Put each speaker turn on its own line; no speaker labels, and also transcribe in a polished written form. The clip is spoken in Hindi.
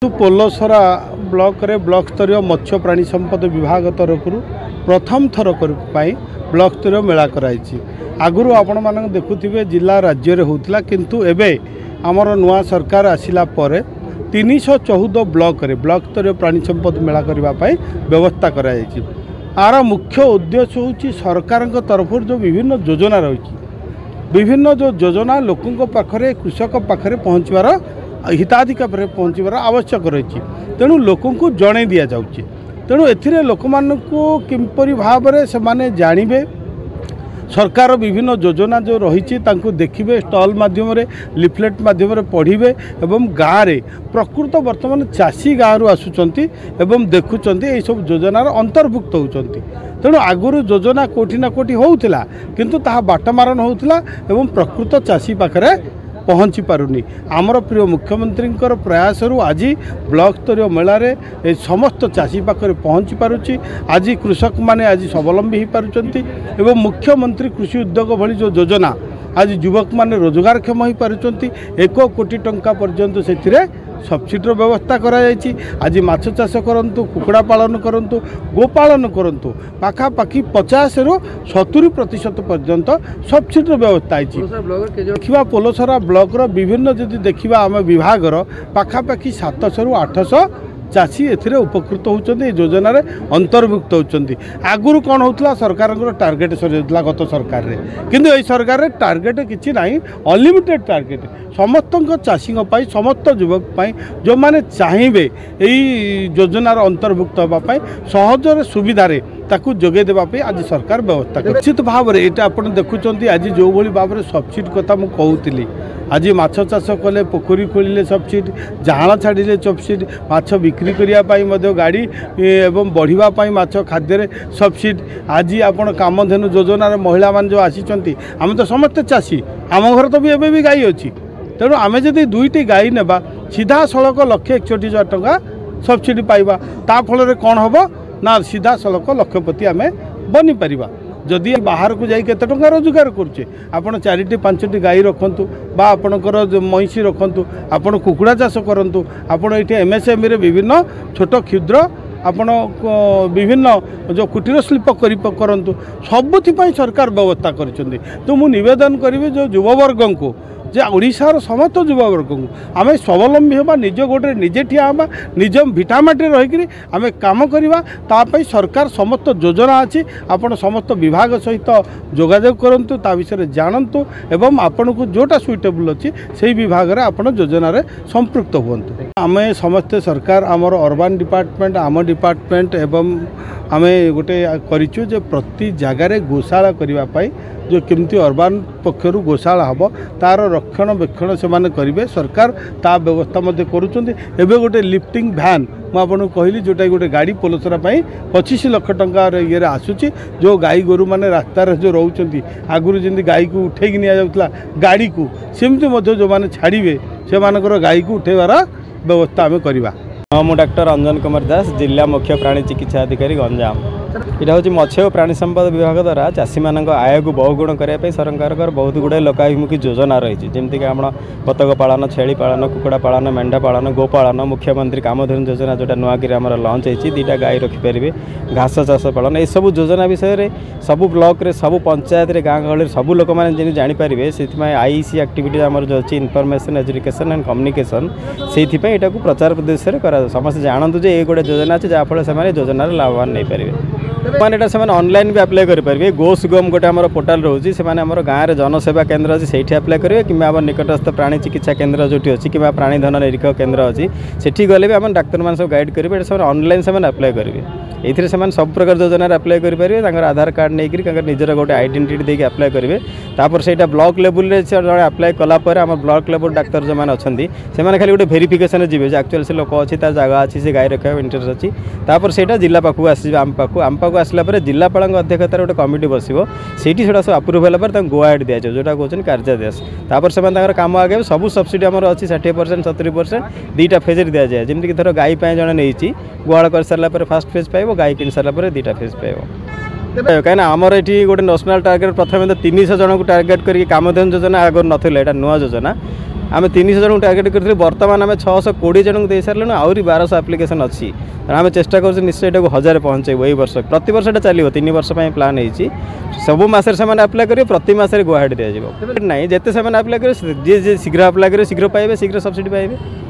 पोलसरा ब्लॉक रे ब्लॉक स्तरीय मत्स्य प्राणी संपद विभाग तरफ प्रथम थर ब्लॉक स्तरीय मेला कराई। आगुरी आपण मान देखुवे जिला राज्य रे होतिला किंतु एबे आमर नुआ सरकार आसिला परे 314 ब्लॉक रे ब्लॉक स्तरीय प्राणी संपद मेला करने व्यवस्था कराई। आर मुख्य उद्देश्य होची सरकार तरफ जो विभिन्न योजना रही विभिन्न जो योजना लोकों पाखरे कृषक पाखरे पहुँचवार हिताधिकार पहुँचवार आवश्यक रही। तेणु लोकों को जन दि जाऊँगी। तेणु ए लोक किपरि भाव से माने जानवे सरकार विभिन्न योजना जो रही देखिए स्टॉल माध्यम लिफलेट माध्यम पढ़े एवं गाँव में प्रकृत वर्तमान चाषी गाँव आसुंच देखुं ये सब योजनार अंतर्भुक्त होती। तेणु आगुरी योजना कोठी ना कोठी होउथिला किंतु ताहा बाटमारन होउथिला एवं प्रकृत चाषी पाखरे पहुँची पारुनी। आमर प्रिय मुख्यमंत्री प्रयास आज ब्लॉक स्तरीय मेला रे समस्त चाषी पाखरे पहुँची पारुची। आज कृषक माने आज स्वावलंबी हो पारुचंती एवं मुख्यमंत्री कृषि उद्योग भली जो योजना आज युवक माने रोजगारक्षम हो पारुचंती। 1 कोटी टंका पर्यंत से सब्सिडर व्यवस्था कराई। आज माछ चाष करंतु कुकुड़ा पालन करंतु गोपालन करंतु पाखापाखि 50 ରୁ 70% पर्यंत सब्सिडर व्यवस्था है। देखा पोलसरा ब्लॉक विभिन्न जदि देखा आम विभाग पाखापाखि 700 ରୁ 800 चाषी ए उपकृत होती योजना अंतर्भुक्त होती। आगुरी कौन होता सरकार टार्गेट सरीला गत सरकार रे किंतु ये सरकार रे टार्गेट किसी ना अनलिमिटेड टार्गेट समस्त चाषी समस्त युवक जो मैंने चाहिए यही योजनार अंतर्भुक्त होगापी सहजरे सुविधा ताकू जोगे देवाई आज सरकार व्यवस्था कर। निश्चित भाव में यहाँ आप देखुं आज जो भाव में सब्सिडी कथा मुझे कहूली आज माछ चाष कले पोखरी खोलिले सब्सिडी जहां छाड़िले सब्सिडी माछ बिक्री करने गाड़ी एवं बढ़ावाई माछ खाद्य सब्सिडी आज आपण कामधेनु योजन महिला मान जो आसी आम तो समस्त चाषी आम घर तो भी एवं भी गाई अच्छी। तेणु आम जब 2टी गाई नेबा सीधा सड़क 1,61,000 टंका सब्सिडी पाइबा ता फल कौन हम ना सीधा सड़क लक्षपति आम बनी पारिबा। जदि बाहर को जाई केते टंका रोजगार करुचे आपण 4टी 5टी गाई रखंतु बा आपणकर महिषी रखंतु आपण कुकुड़ा चाष करंतु आपण एठी एमएसएमई रे विभिन्न छोट क्षुद्र आपण विभिन्न जो कुटीर शिल्प करंतु सबुथि सरकार व्यवस्था करिसेंती। तो मु निवेदन करिवे जो युववर्ग को जे ओडिशार समस्त युववर्ग को आम स्वावलंबी होगा निज गोटे निजे ठिया होगा निज भिटामाटी रहीकि आम काम करवा तापाई सरकार समस्त योजना अच्छी आपण समस्त विभाग सहित जोगाजोग करंतु ता विषय जानतु एवं आपण को जोटा सुइटेबल अच्छी से विभाग रे आपण योजना रे संपृक्त हुंतु। आम समस्ते सरकार आमर अर्बान डिपार्टमेंट आम डिपार्टमेंट एवं आम गोटे करिचु जे प्रति जगार गोशाला करने जो केमती अर्बान पक्षर गोशाला हम तार रक्षणाबेक्षण से माने करेंगे सरकार ता व्यवस्था करुँच। एवं गोटे लिफ्टिंग भैन मुझे कहली जोटा गोटे गाड़ी पोलसरा 25 लाख टंका ये आसूची जो गाई गोरु मैंने रास्तार जो रोच आगुरी जमी गाई को उठेक नि जाऊला गाड़ी को सेमती जो मैंने छाड़े से मानकर गाई को उठेबार व्यवस्था आम करवा।
मु डॉक्टर अंजन कुमार दास जिला मुख्य प्राणी चिकित्सा अधिकारी गंजाम। यहाँ हूँ मत्स्य और प्राणी संपद विभाग द्वारा चाषी मान आय को बहुगुण करने सरकार बहुत गुड़ाए लोकाभिमुखी योजना रही जमीक आम बतक पालन छेली पालन कुकुड़ा पालन मेंढा पालन गोपालन मुख्यमंत्री कामधेनु योजना जोटा नुआक लंच होती 2टा गाई रखिपारे घास चाष पालन ये सब योजना विषय सबू ब्लॉक रे सबू पंचायत रे गाँ गहली सबू लोक मैंने जानीपारे से आईसी एक्टिविटी आम जो अच्छी इनफॉरमेशन एजुकेशन एंड कम्युनिकेशन से यहाँ प्रचार उद्देश्य कर समस्त जानतु जे ये गोटे योजना अच्छे जहाँफल से योजनार लाभवान नहीं पारे मैंने से ऑनलाइन भी अप्लाई करेंगे। गोसुगम गोटे आम पोर्टाल रोचे से गाँव में जनसेवा केन्द्र अच्छी से अप्लाई करेंगे कि निकटस्थ प्राणी चिकित्सा केन्द्र जो अच्छी कि प्राणी धन निरीक्षक केन्द्र अच्छी से गले भी आम डाक्तर मान सब गाइड करेंगे से ऑनलाइन से अप्लाई करेंगे ये सब प्रकार योजना अप्लाई करेंगे आधार कार्ड नहीं निजर गोटे आइडेंटिटी देके अप्लाई करेंगे तापर से ब्लॉक लेवल जब अप्लाई कलापर आम ब्लॉक लेवल डाक्तर जो मैंने अच्छा से खाली गोटे भेरिफिकेशन जी एक्चुअल से लोक अच्छी जगह अच्छी से गाई रखा इंटरेस्ट अच्छी तापर से जिला पाखु आम पाखु आसला जिलापाल अध्यक्षतार गोटे कमिटी बस से सब अप्रूव है गो आइड दि जाए जोटा कहते कार्यादेश तापर से कम आगे सब सब्सिडी आम अच्छी 60% 70% 2टा फेज दि जाए जमीक धर गाई जड़े नहीं गुहाल कर सारापर फास्ट फेज पाइब गाई किन सारापर 2टा फेज पाइब कहीं आमर ये गोटे नेशनल टार्गेट प्रथम 300 जन को टार्गेट करके कामधेनु योजना आगे नाला नुआ योजना आम 300 जन टार्गेट करते बर्तमान आम 620 जन को दे सारे आहरी 1200 आप्लिकेसन अच्छी आम चेष्टा कर निश्चय ये 1000 पहुँचेबू यही वर्ष प्रति वर्ष ये चलो 3 वर्ष प्लान होती सब मसरे से आप्लाय करेंगे प्रति मसरे गुवाहाटी दिज्व ना जिते से आप्लाय करेंगे जी शीघ्र आप्लाय करेंगे शीघ्र पाइबे शीघ्र सब्सिडी पाइबे।